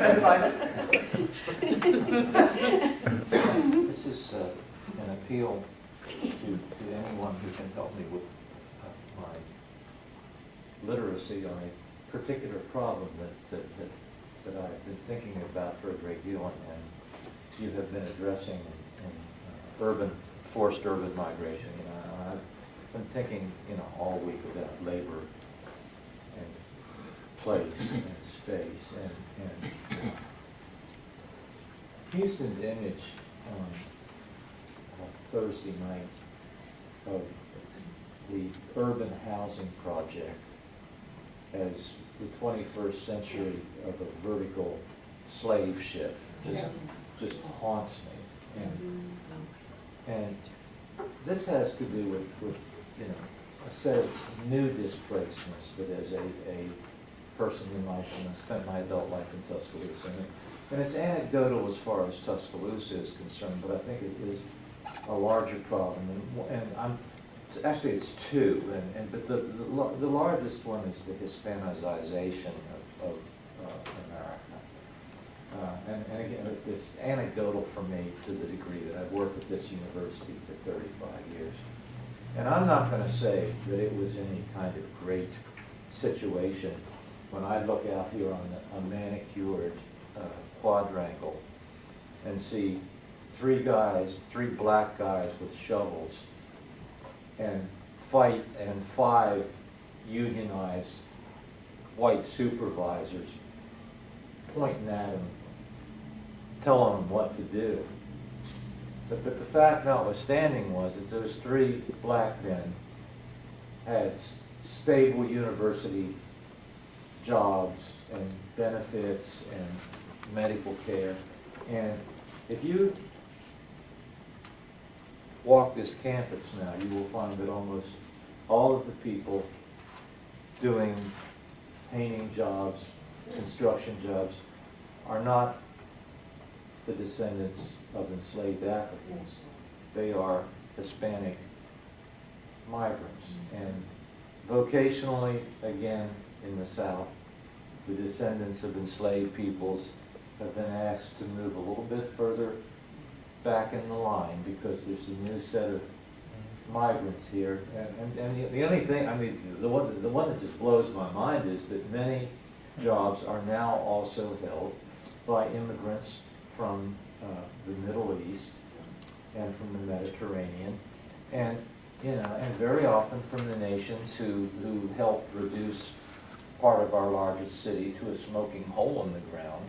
This is an appeal to anyone who can help me with my literacy on a particular problem that I've been thinking about for a great deal, and you have been addressing in forced urban migration. I've been thinking, all week about labor and place and space, and Houston's image on Thursday night of the urban housing project as the 21st century of a vertical slave ship just haunts me. And this has to do with a set of new displacements that as a person in life, and I spent my adult life in Tuscaloosa. And it's anecdotal as far as Tuscaloosa is concerned, but I think it is a larger problem. Actually, it's two, but the largest one is the Hispanization of America. And again, it's anecdotal for me to the degree that I've worked at this university for 35 years. And I'm not going to say that it was any kind of great situation when I look out here on a manicured quadrangle and see three black guys with shovels and fight, and 5 unionized white supervisors pointing at him, telling him what to do. But the fact notwithstanding was that those 3 black men had stable university jobs and benefits and medical care. And if you walk this campus now, you will find that almost all of the people doing painting jobs, construction jobs, are not the descendants of enslaved Africans. They are Hispanic migrants. And vocationally, again, in the South, the descendants of enslaved peoples have been asked to move a little bit further back in the line because there's a new set of migrants here. And the only thing, the one that just blows my mind is that many jobs are now also held by immigrants from the Middle East and from the Mediterranean, and very often from the nations who helped reduce part of our largest city to a smoking hole in the ground.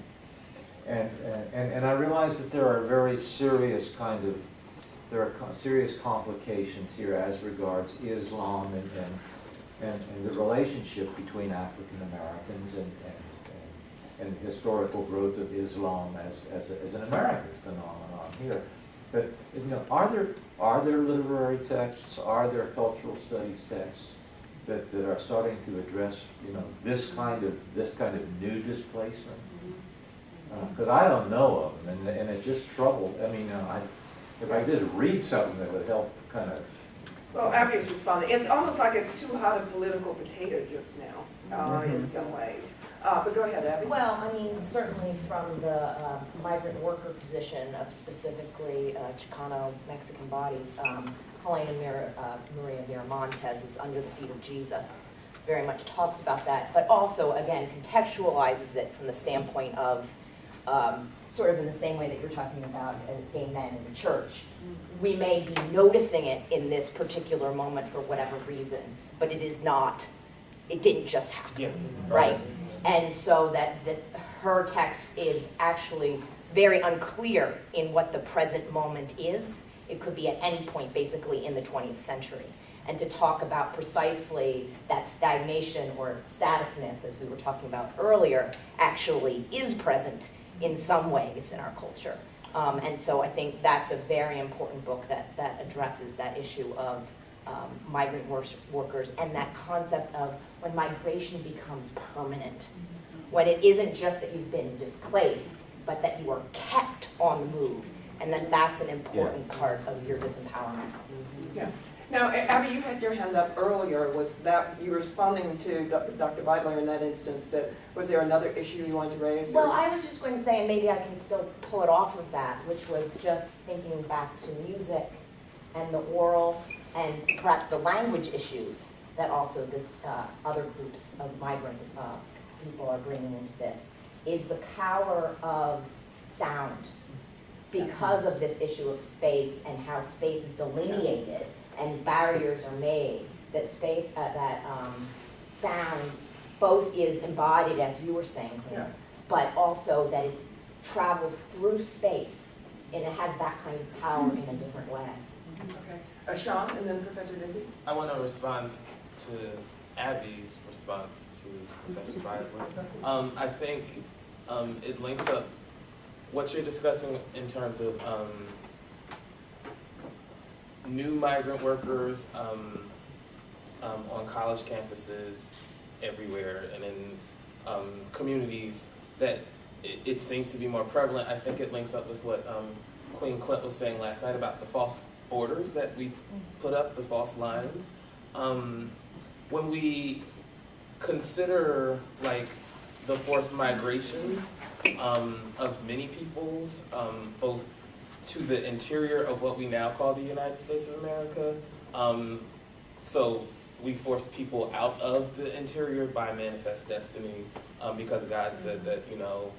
And I realize that there are very serious serious complications here as regards Islam and the relationship between African Americans and the historical growth of Islam as an American phenomenon here. But are there literary texts? Are there cultural studies texts that are starting to address this kind of new displacement? Because I don't know of them, and it just troubled. If I did read something that would help kind of. Well, Abby's responding. It's almost like it's too hot a political potato just now, in some ways. But go ahead, Abby. Well, certainly from the migrant worker position of specifically Chicano Mexican bodies, Helena Maria Miramontes is Under the Feet of Jesus. Very much talks about that, but also, again, contextualizes it from the standpoint of sort of in the same way that you're talking about gay men in the church. We may be noticing it in this particular moment for whatever reason, but it didn't just happen, right? And so that her text is actually very unclear in what the present moment is. It could be at any point, basically, in the 20th century. And to talk about precisely that stagnation or staticness, as we were talking about earlier, actually is present in some ways in our culture. And so I think that's a very important book that addresses that issue of migrant workers and that concept of when migration becomes permanent, when it isn't just that you've been displaced, but that you are kept on the move, and then that's an important part of your disempowerment. Yeah. Now, Abby, you had your hand up earlier. Was that, you were responding to Dr. Beidler in that instance, that, was there another issue you wanted to raise? Well, I was just going to say, and maybe I can still pull it off of that, which was just thinking back to music and the oral and perhaps the language issues that also this other groups of migrant people are bringing into this, is the power of sound because of this issue of space and how space is delineated and barriers are made, that space, sound both is embodied, as you were saying, Claire, but also that it travels through space and it has that kind of power in a different way. Okay. Sean, and then Professor Davies. I want to respond to Abby's response to Professor Beidler. I think it links up what you're discussing in terms of new migrant workers on college campuses everywhere and in communities that it seems to be more prevalent. I think it links up with what Queen Quet was saying last night about the false borders that we put up, the false lines. When we consider like the forced migrations of many peoples, both to the interior of what we now call the United States of America. So we force people out of the interior by manifest destiny because God said that, you know,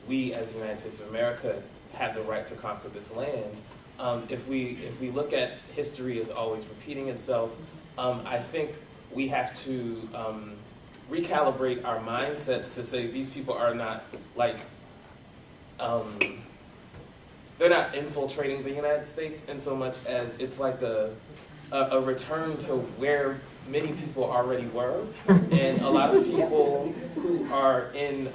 we as the United States of America have the right to conquer this land. If we look at history as always repeating itself, I think we have to recalibrate our mindsets to say these people are not like, they're not infiltrating the United States in so much as it's like a return to where many people already were. And a lot of people who are in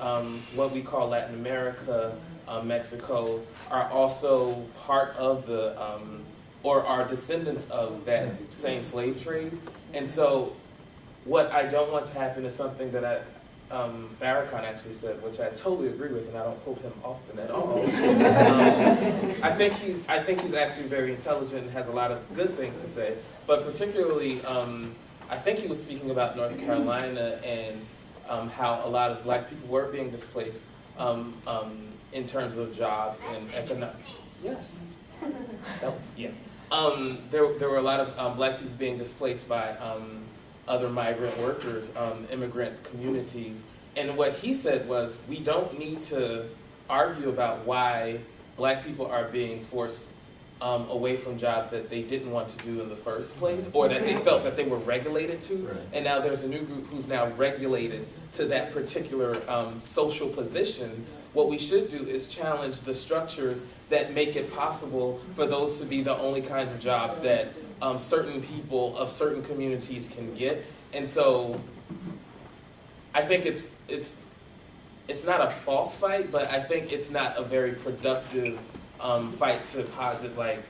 what we call Latin America, Mexico, are also part of the, or are descendants of that same slave trade. And so what I don't want to happen is something that Farrakhan actually said, which I totally agree with, and I don't quote him often at all. I think he's actually very intelligent and has a lot of good things to say. But particularly, I think he was speaking about North Carolina and how a lot of black people were being displaced in terms of jobs and economic. Yes. That was, yeah. There were a lot of black people being displaced by other migrant workers, immigrant communities. And what he said was, we don't need to argue about why black people are being forced away from jobs that they didn't want to do in the first place, or that they felt that they were regulated to. Right. And now there's a new group who's now regulated to that particular social position. What we should do is challenge the structures that make it possible for those to be the only kinds of jobs that certain people of certain communities can get. And so I think it's not a false fight, but I think it's not a very productive fight to posit like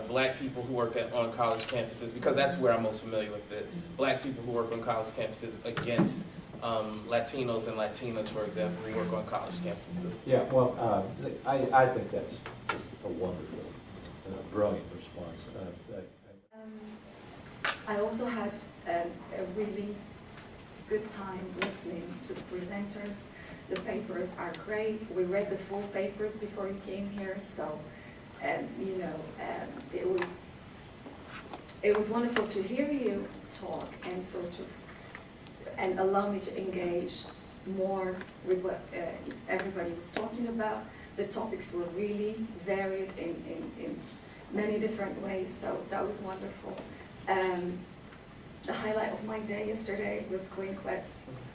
black people who work on college campuses, because that's where I'm most familiar with it. Black people who work on college campuses against Latinos and Latinas, for example, who work on college campuses. Yeah, well, I think that's just a wonderful, brilliant response. I also had a really good time listening to the presenters. The papers are great. We read the full papers before you came here, so you know, it was wonderful to hear you talk and sort of and allow me to engage more with what everybody was talking about. The topics were really varied in many different ways, so that was wonderful. The highlight of my day yesterday was Queen Quet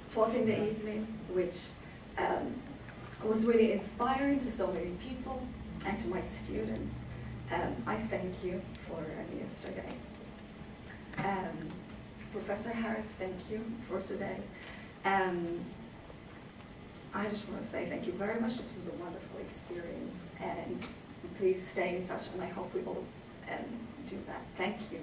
talk in the evening, which was really inspiring to so many people and to my students. I thank you for yesterday. Professor Harris, thank you for today. I just want to say thank you very much. This was a wonderful experience, and please stay in touch, and I hope we will do that. Thank you.